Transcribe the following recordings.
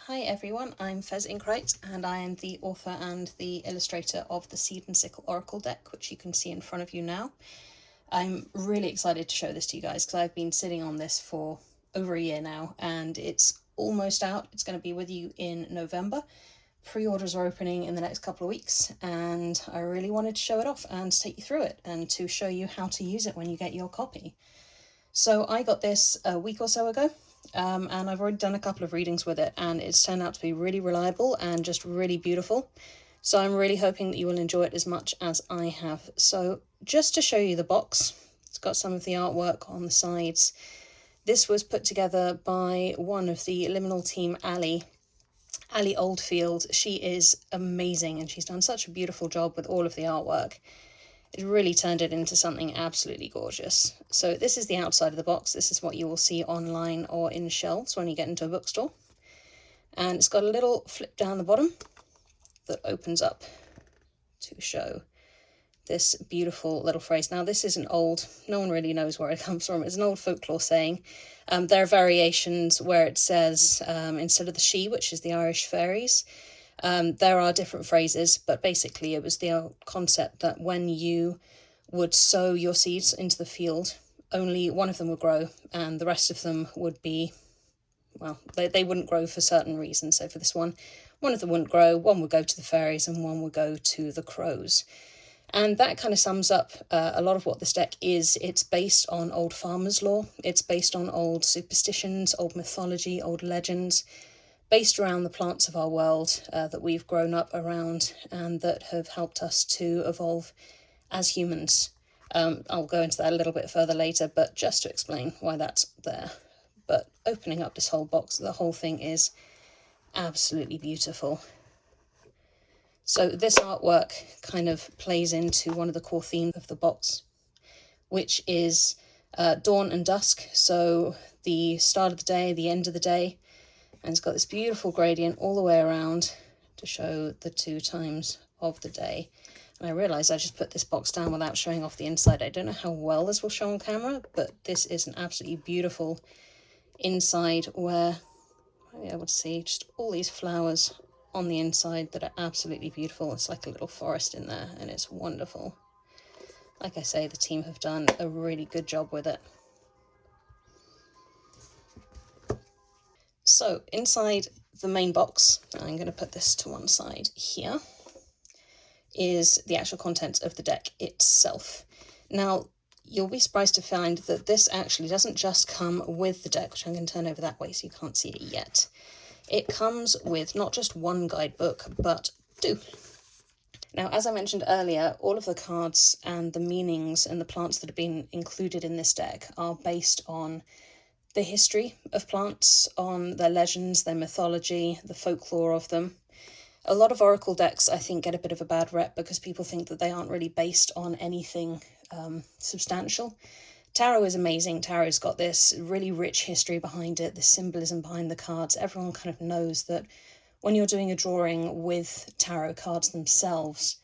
Hi everyone, I'm Fez Inkwright and I am the author and the illustrator of the Seed and Sickle Oracle deck, which you can see in front of you now. I'm really excited to show this to you guys because I've been sitting on this for over a year now and it's almost out. It's going to be with you in November. Pre-orders are opening in the next couple of weeks and I really wanted to show it off and take you through it and to show you how to use it when you get your copy. So I got this a week or so ago. And I've already done a couple of readings with it and it's turned out to be really reliable and just really beautiful. So I'm really hoping that you will enjoy it as much as I have. So just to show you the box, it's got some of the artwork on the sides. This was put together by one of the Liminal team, Ali Oldfield. She is amazing and she's done such a beautiful job with all of the artwork. It really turned it into something absolutely gorgeous. So this is the outside of the box. This is what you will see online or in shelves when you get into a bookstore. And it's got a little flip down the bottom that opens up to show this beautiful little phrase. Now this is an old, no one really knows where it comes from. It's an old folklore saying. There are variations where it says, instead of the she, which is the Irish fairies, there are different phrases, but basically it was the concept that when you would sow your seeds into the field, only one of them would grow and the rest of them would be, well, they wouldn't grow for certain reasons. So for this one of them wouldn't grow, one would go to the fairies and one would go to the crows. And that kind of sums up a lot of what this deck is. It's based on old farmers' lore. It's based on old superstitions, old mythology, old legends, based around the plants of our world that we've grown up around and that have helped us to evolve as humans. I'll go into that a little bit further later, but just to explain why that's there. But opening up this whole box, the whole thing is absolutely beautiful. So this artwork kind of plays into one of the core themes of the box, which is dawn and dusk. So the start of the day, the end of the day. And it's got this beautiful gradient all the way around to show the 2 times of the day. And I realised I just put this box down without showing off the inside. I don't know how well this will show on camera, but this is an absolutely beautiful inside where I'll be able to see just all these flowers on the inside that are absolutely beautiful. It's like a little forest in there and it's wonderful. Like I say, the team have done a really good job with it. So inside the main box, I'm going to put this to one side here, is the actual contents of the deck itself. Now, you'll be surprised to find that this actually doesn't just come with the deck, which I'm going to turn over that way so you can't see it yet. It comes with not just one guidebook, but 2. Now, as I mentioned earlier, all of the cards and the meanings and the plants that have been included in this deck are based on the history of plants, on their legends, their mythology, the folklore of them. A lot of oracle decks, I think, get a bit of a bad rep because people think that they aren't really based on anything substantial. Tarot is amazing. Tarot's got this really rich history behind it, the symbolism behind the cards. Everyone kind of knows that when you're doing a drawing with tarot cards themselves,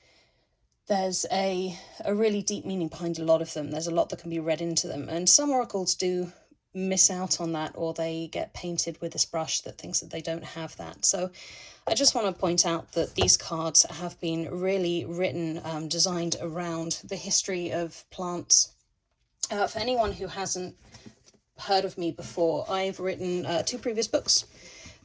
there's a really deep meaning behind a lot of them. There's a lot that can be read into them. And some oracles do miss out on that, or they get painted with this brush that thinks that they don't have that. So I just want to point out that these cards have been really written, designed around the history of plants. For anyone who hasn't heard of me before, I've written 2 previous books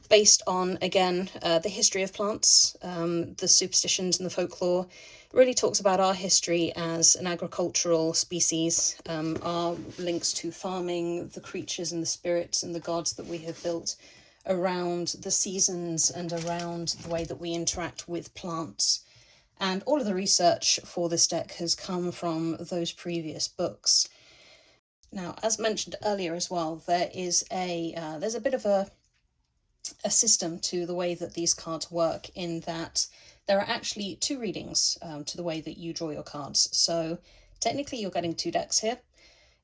based on, again, the history of plants, the superstitions and the folklore. It really talks about our history as an agricultural species, our links to farming, the creatures and the spirits and the gods that we have built around the seasons and around the way that we interact with plants. And all of the research for this deck has come from those previous books. Now, as mentioned earlier as well, there's a bit of a system to the way that these cards work, in that there are actually 2 readings to the way that you draw your cards. So technically you're getting 2 decks here,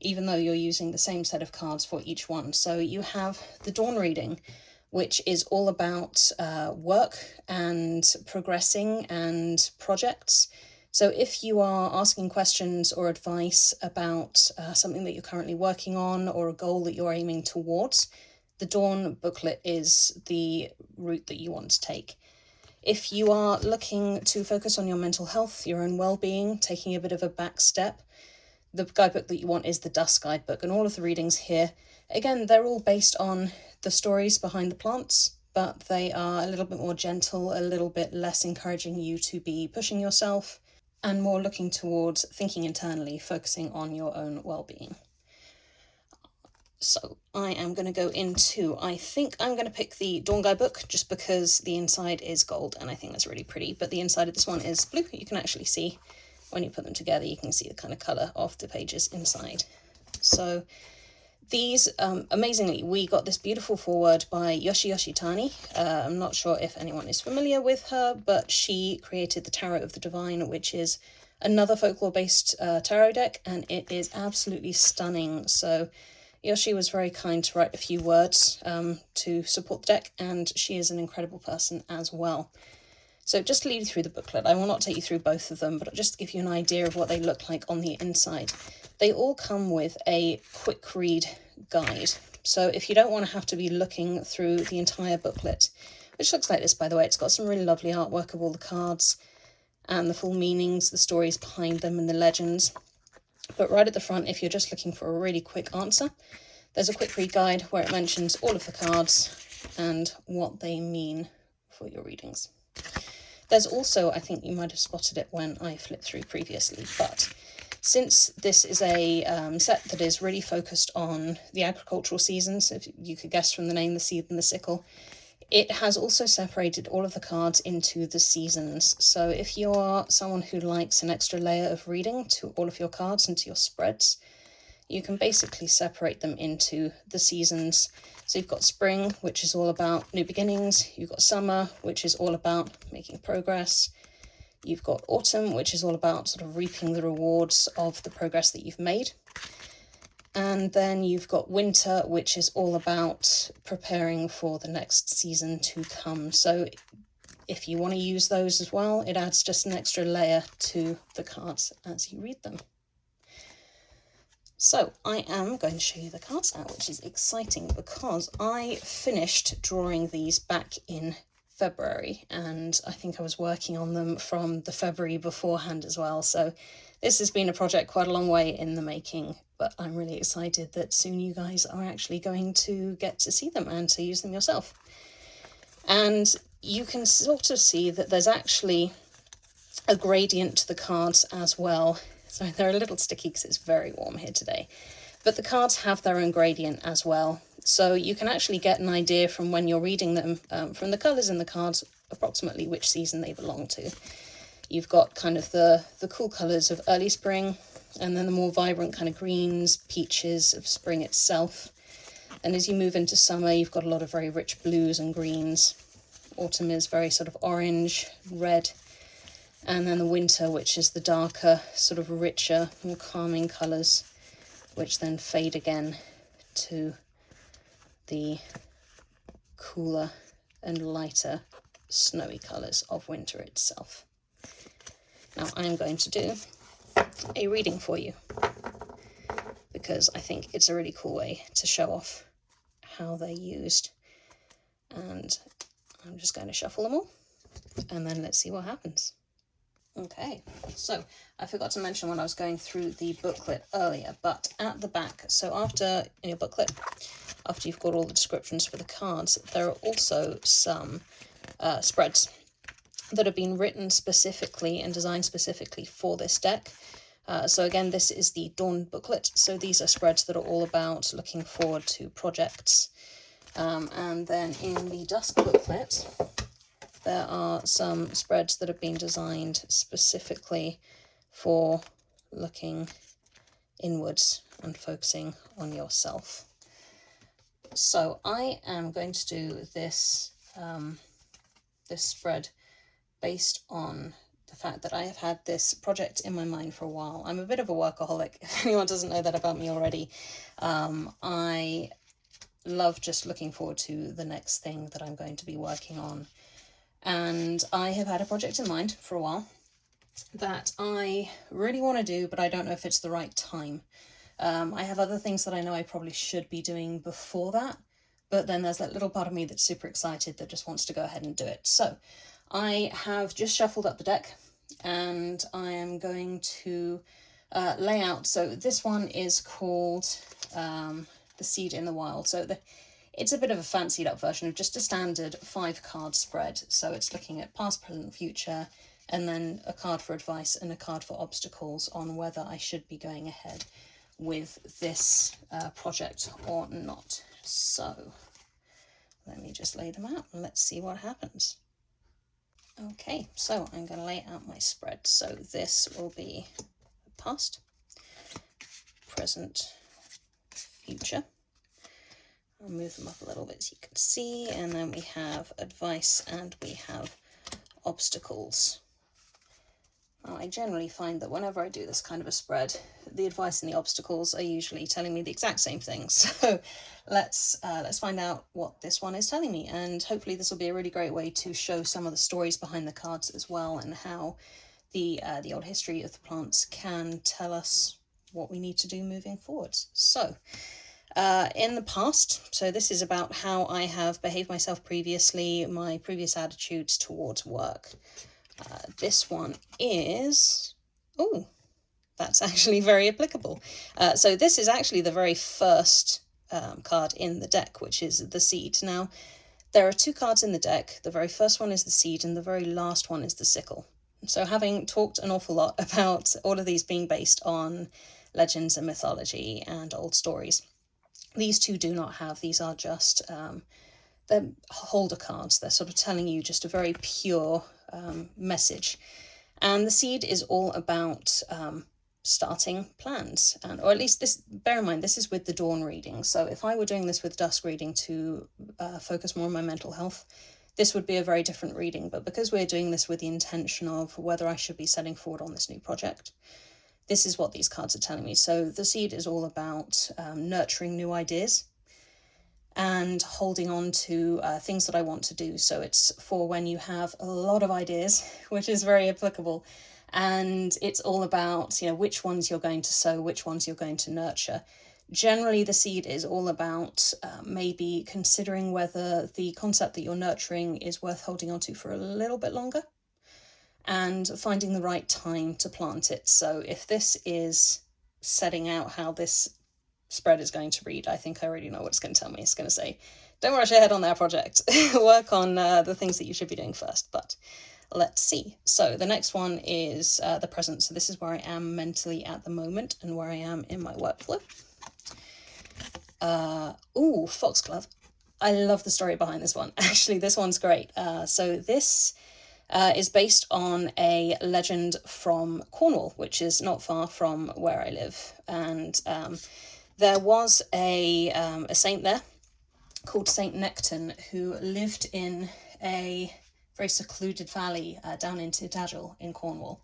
even though you're using the same set of cards for each one. So you have the dawn reading, which is all about work and progressing and projects. So if you are asking questions or advice about something that you're currently working on or a goal that you're aiming towards, the Dawn booklet is the route that you want to take. If you are looking to focus on your mental health, your own well-being, taking a bit of a back step, the guidebook that you want is the Dusk guidebook, and all of the readings here, again, they're all based on the stories behind the plants, but they are a little bit more gentle, a little bit less encouraging you to be pushing yourself, and more looking towards thinking internally, focusing on your own well-being. So I am going to go into, I think I'm going to pick the Dawn guidebook just because the inside is gold and I think that's really pretty, but the inside of this one is blue. You can actually see when you put them together, you can see the kind of colour of the pages inside. So these, amazingly, we got this beautiful foreword by Yoshi Tani. I'm not sure if anyone is familiar with her, but she created the Tarot of the Divine, which is another folklore-based tarot deck, and it is absolutely stunning. So Yoshi was very kind to write a few words to support the deck, and she is an incredible person as well. So just to lead you through the booklet, I will not take you through both of them, but just to give you an idea of what they look like on the inside. They all come with a quick read guide. So if you don't want to have to be looking through the entire booklet, which looks like this, by the way, it's got some really lovely artwork of all the cards and the full meanings, the stories behind them and the legends. But right at the front, if you're just looking for a really quick answer, there's a quick read guide where it mentions all of the cards and what they mean for your readings. There's also, I think you might have spotted it when I flipped through previously, but since this is a set that is really focused on the agricultural seasons, if you could guess from the name, the Seed and the Sickle, it has also separated all of the cards into the seasons. So if you are someone who likes an extra layer of reading to all of your cards and to your spreads, you can basically separate them into the seasons. So you've got spring, which is all about new beginnings. You've got summer, which is all about making progress. You've got autumn, which is all about sort of reaping the rewards of the progress that you've made. And then you've got winter, which is all about preparing for the next season to come. So if you want to use those as well, it adds just an extra layer to the cards as you read them. So I am going to show you the cards now, which is exciting because I finished drawing these back in February, and I think I was working on them from the February beforehand as well. So this has been a project quite a long way in the making, but I'm really excited that soon you guys are actually going to get to see them and to use them yourself. And you can sort of see that there's actually a gradient to the cards as well. So they're a little sticky because it's very warm here today, but the cards have their own gradient as well. So you can actually get an idea from when you're reading them, from the colours in the cards, approximately which season they belong to. You've got kind of the cool colours of early spring, and then the more vibrant kind of greens, peaches of spring itself. And as you move into summer, you've got a lot of very rich blues and greens. Autumn is very sort of orange, red. And then the winter, which is the darker, sort of richer, more calming colours, which then fade again to the cooler and lighter snowy colours of winter itself. Now I'm going to do a reading for you because I think it's a really cool way to show off how they're used. And I'm just going to shuffle them all and then let's see what happens. Okay, so I forgot to mention when I was going through the booklet earlier, but at the back, so after in your booklet, after you've got all the descriptions for the cards, there are also some spreads that have been written specifically and designed specifically for this deck. So again, this is the Dawn booklet, so these are spreads that are all about looking forward to projects. And then in the Dusk booklet, there are some spreads that have been designed specifically for looking inwards and focusing on yourself. So I am going to do this, this spread based on the fact that I have had this project in my mind for a while. I'm a bit of a workaholic, if anyone doesn't know that about me already. I love just looking forward to the next thing that I'm going to be working on. And I have had a project in mind for a while that I really want to do, but I don't know if it's the right time. I have other things that I know I probably should be doing before that, but then there's that little part of me that's super excited that just wants to go ahead and do it. So I have just shuffled up the deck, and I am going to lay out. So this one is called the Seed in the Wild. So it's a bit of a fancied up version of just a standard 5-card spread. So it's looking at past, present, future, and then a card for advice and a card for obstacles on whether I should be going ahead with this project or not. So let me just lay them out and let's see what happens. Okay, so I'm going to lay out my spread. So this will be past, present, future. I'll move them up a little bit so you can see, and then we have advice and we have obstacles. Now, I generally find that whenever I do this kind of a spread, the advice and the obstacles are usually telling me the exact same thing. So let's find out what this one is telling me, and hopefully this will be a really great way to show some of the stories behind the cards as well, and how the old history of the plants can tell us what we need to do moving forwards. So in the past, so this is about how I have behaved myself previously, my previous attitudes towards work. This one is, oh, that's actually very applicable. So this is actually the very first card in the deck, which is the Seed. Now, there are 2 cards in the deck. The very first one is the Seed, and the very last one is the Sickle. So having talked an awful lot about all of these being based on legends and mythology and old stories, these 2 do not have. These are just, they're holder cards. They're sort of telling you just a very pure message. And the Seed is all about starting plans, and or at least this, bear in mind, this is with the dawn reading. So if I were doing this with dusk reading to focus more on my mental health, this would be a very different reading. But because we're doing this with the intention of whether I should be setting forward on this new project, this is what these cards are telling me. So the Seed is all about nurturing new ideas and holding on to things that I want to do. So it's for when you have a lot of ideas, which is very applicable. And it's all about, you know, which ones you're going to sow, which ones you're going to nurture. Generally, the Seed is all about maybe considering whether the concept that you're nurturing is worth holding on to for a little bit longer, and finding the right time to plant it. So if this is setting out how this spread is going to read, I think I already know what it's going to tell me. It's going to say, don't rush ahead on that project. Work on the things that you should be doing first. But let's see. So the next one is the present. So this is where I am mentally at the moment and where I am in my workflow. Ooh, foxglove. I love the story behind this one. Actually, this one's great. So this is based on a legend from Cornwall, which is not far from where I live. And there was a saint there called Saint Necton, who lived in a very secluded valley down in Tydagel in Cornwall.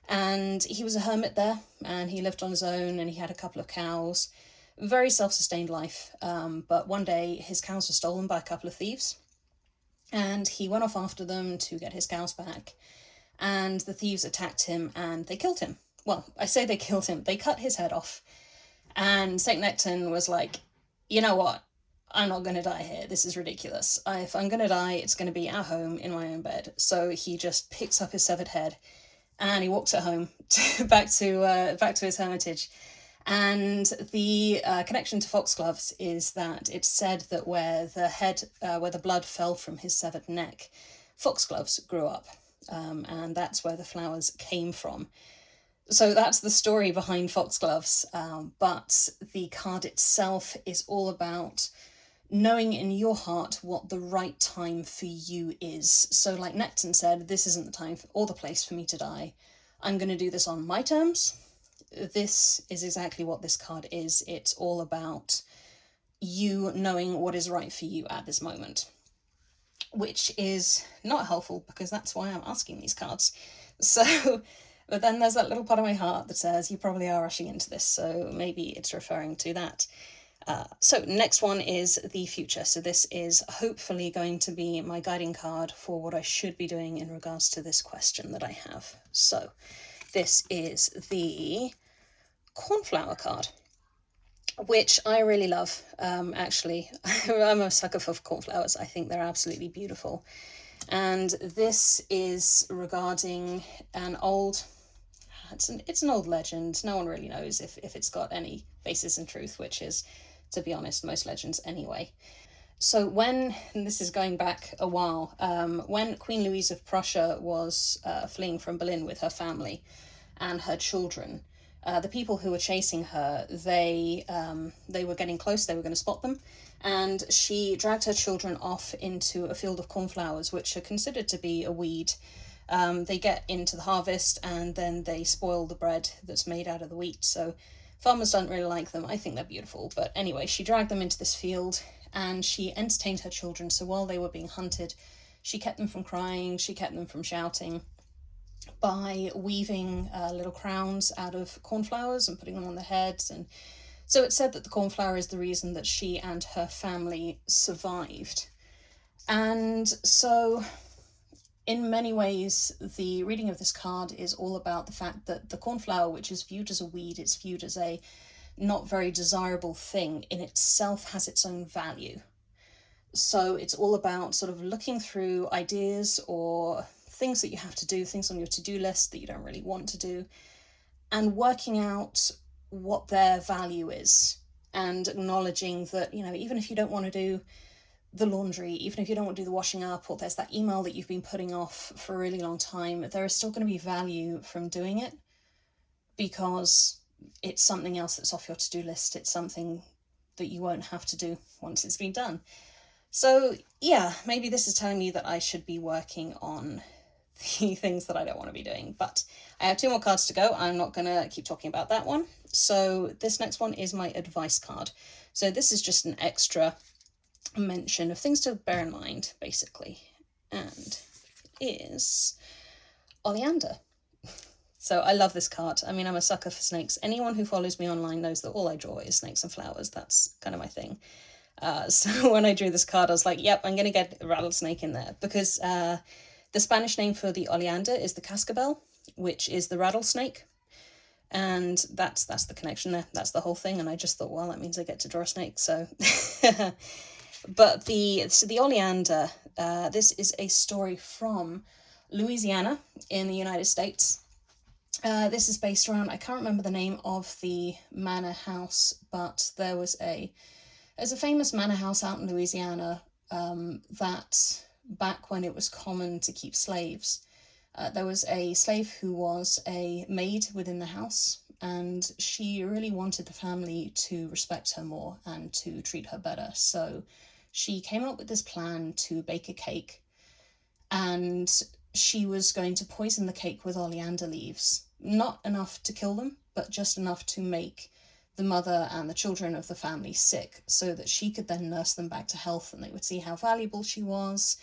And he was a hermit there, and he lived on his own, and he had a couple of cows. Very self-sustained life. But one day his cows were stolen by a couple of thieves, and he went off after them to get his cows back. And the thieves attacked him and they killed him. Well, I say they killed him. They cut his head off. And Saint Necton was like, you know what? I'm not going to die here. This is ridiculous. If I'm going to die, it's going to be at home in my own bed. So he just picks up his severed head and he walks it home back to his hermitage. And the connection to foxgloves is that it's said that where the blood fell from his severed neck, foxgloves grew up, and that's where the flowers came from. So that's the story behind foxgloves, but the card itself is all about knowing in your heart what the right time for you is. So like Necton said, this isn't the time or the place for me to die. I'm going to do this on my terms. This is exactly what this card is. It's all about you knowing what is right for you at this moment, which is not helpful because that's why I'm asking these cards. So, but then there's that little part of my heart that says you probably are rushing into this, so maybe it's referring to that. So next one is the future. So this is hopefully going to be my guiding card for what I should be doing in regards to this question that I have. So this is the Cornflower card. which I really love. Actually, I'm a sucker for cornflowers. I think they're absolutely beautiful. And this is regarding an old, it's an old legend. No one really knows if it's got any basis in truth, which is, to be honest, most legends anyway. So when, and this is going back a while, when Queen Louise of Prussia was fleeing from Berlin with her family and her children, the people who were chasing her, they were getting close, they were going to spot them, and she dragged her children off into a field of cornflowers, which are considered to be a weed. They get into the harvest and then they spoil the bread that's made out of the wheat, so farmers don't really like them. I think they're beautiful, but anyway, she dragged them into this field and she entertained her children. So while they were being hunted, she kept them from crying, she kept them from shouting by weaving little crowns out of cornflowers and putting them on their heads. And so it's said that the cornflower is the reason that she and her family survived. And so in many ways, the reading of this card is all about the fact that the cornflower, which is viewed as a weed, it's viewed as a not very desirable thing, in itself has its own value. So it's all about sort of looking through ideas or things that you have to do, things on your to-do list that you don't really want to do, and working out what their value is, and acknowledging that, you know, even if you don't want to do the laundry, even if you don't want to do the washing up, or there's that email that you've been putting off for a really long time, there is still going to be value from doing it, because it's something else that's off your to-do list. It's something that you won't have to do once it's been done. So yeah, maybe this is telling me that I should be working on the things that I don't want to be doing, but I have 2 more cards to go. I'm not going to keep talking about that one. So this next one is my advice card. So this is just an extra mention of things to bear in mind, basically, and is Oleander. So I love this card. I mean, I'm a sucker for snakes. Anyone who follows me online knows that all I draw is snakes and flowers. That's kind of my thing. So when I drew this card, I was like, yep, I'm going to get a rattlesnake in there, because the Spanish name for the oleander is the cascabel, which is the rattlesnake. And that's the connection there. That's the whole thing. And I just thought, well, that means I get to draw a snake. So, but the oleander, this is a story from Louisiana in the United States. This is based around, I can't remember the name of the manor house, but there's a famous manor house out in Louisiana that back when it was common to keep slaves, there was a slave who was a maid within the house, and she really wanted the family to respect her more and to treat her better. So she came up with this plan to bake a cake, and she was going to poison the cake with oleander leaves. Not enough to kill them, but just enough to make the mother and the children of the family sick, so that she could then nurse them back to health and they would see how valuable she was,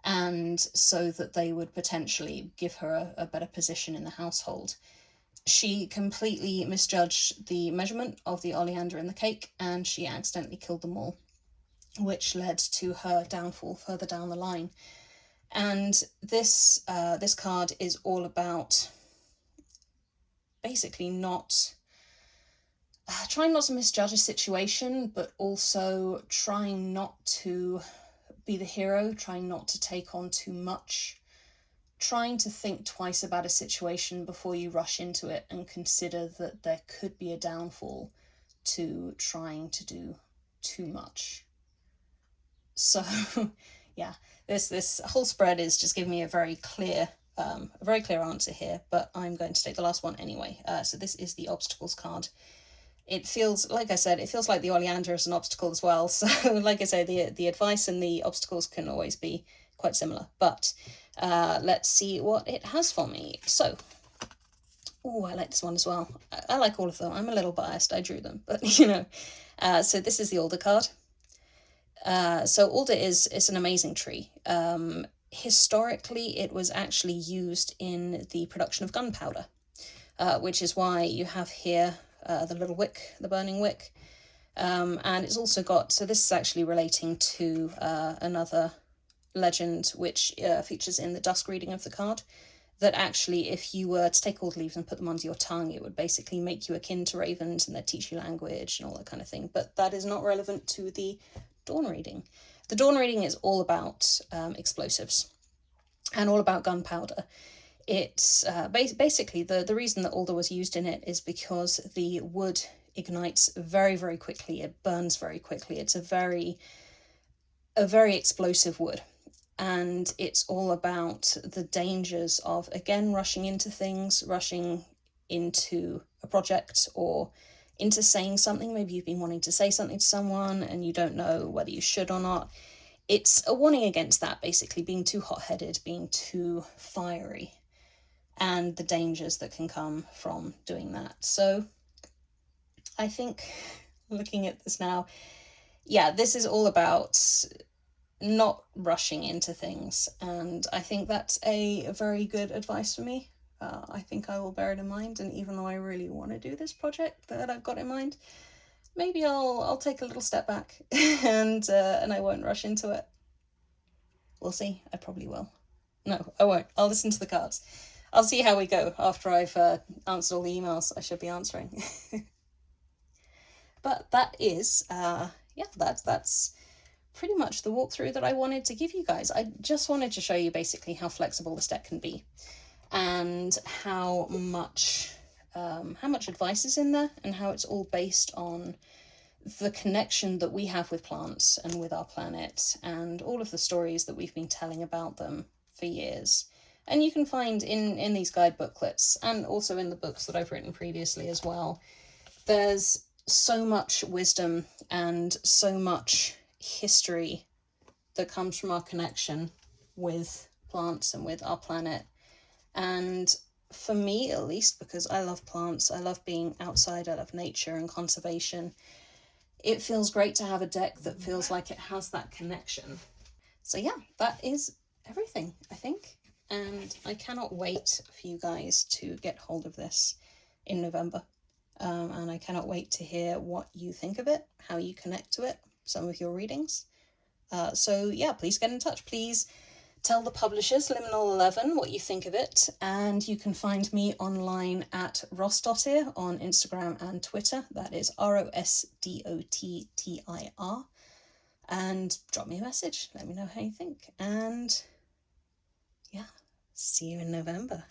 and so that they would potentially give her a better position in the household. She completely misjudged the measurement of the oleander in the cake, and she accidentally killed them all, which led to her downfall further down the line. And this card is all about basically trying not to misjudge a situation, but also trying not to be the hero, trying not to take on too much, trying to think twice about a situation before you rush into it and consider that there could be a downfall to trying to do too much. So yeah, this whole spread is just giving me a very clear answer here, but I'm going to take the last one anyway. So this is the obstacles card. It feels, like I said, it feels like the oleander is an obstacle as well. So like I say, the advice and the obstacles can always be quite similar. But let's see what it has for me. So, oh, I like this one as well. I like all of them. I'm a little biased. I drew them, but you know. So this is the Ulda card. So Ulda is an amazing tree. Historically, it was actually used in the production of gunpowder, which is why you have here the little wick, the burning wick. And it's also got, so this is actually relating to another legend which features in the dusk reading of the card. that actually if you were to take all the leaves and put them under your tongue, it would basically make you akin to ravens and they'd teach you language and all that kind of thing. But that is not relevant to the dawn reading. The dawn reading is all about explosives and all about gunpowder. It's basically the reason that Ulda was used in it is because the wood ignites very, very quickly. It burns very quickly. It's a very explosive wood. And it's all about the dangers of, again, rushing into things, rushing into a project or into saying something. Maybe you've been wanting to say something to someone and you don't know whether you should or not. It's a warning against that, basically, being too hot-headed, being too fiery, and the dangers that can come from doing that. So I think, looking at this now, yeah, this is all about not rushing into things, and I think that's a very good advice for me. I think I will bear it in mind, and even though I really want to do this project that I've got in mind, maybe I'll take a little step back and I won't rush into it. We'll see. I probably will. No, I won't. I'll listen to the cards. I'll see how we go after I've answered all the emails I should be answering. But that is, yeah, that's pretty much the walkthrough that I wanted to give you guys. I just wanted to show you basically how flexible this deck can be and how much advice is in there and how it's all based on the connection that we have with plants and with our planet and all of the stories that we've been telling about them for years. And you can find in these guide booklets and also in the books that I've written previously as well, there's so much wisdom and so much history that comes from our connection with plants and with our planet. And for me, at least, because I love plants, I love being outside, I love nature and conservation, it feels great to have a deck that feels like it has that connection. So yeah, that is everything, I think. And I cannot wait for you guys to get hold of this in November. And I cannot wait to hear what you think of it, how you connect to it, some of your readings. So yeah, please get in touch. Please tell the publishers, Liminal11, what you think of it. And you can find me online at Rosdottir on Instagram and Twitter. That is ROSDOTTIR. And drop me a message. Let me know how you think. And yeah, see you in November.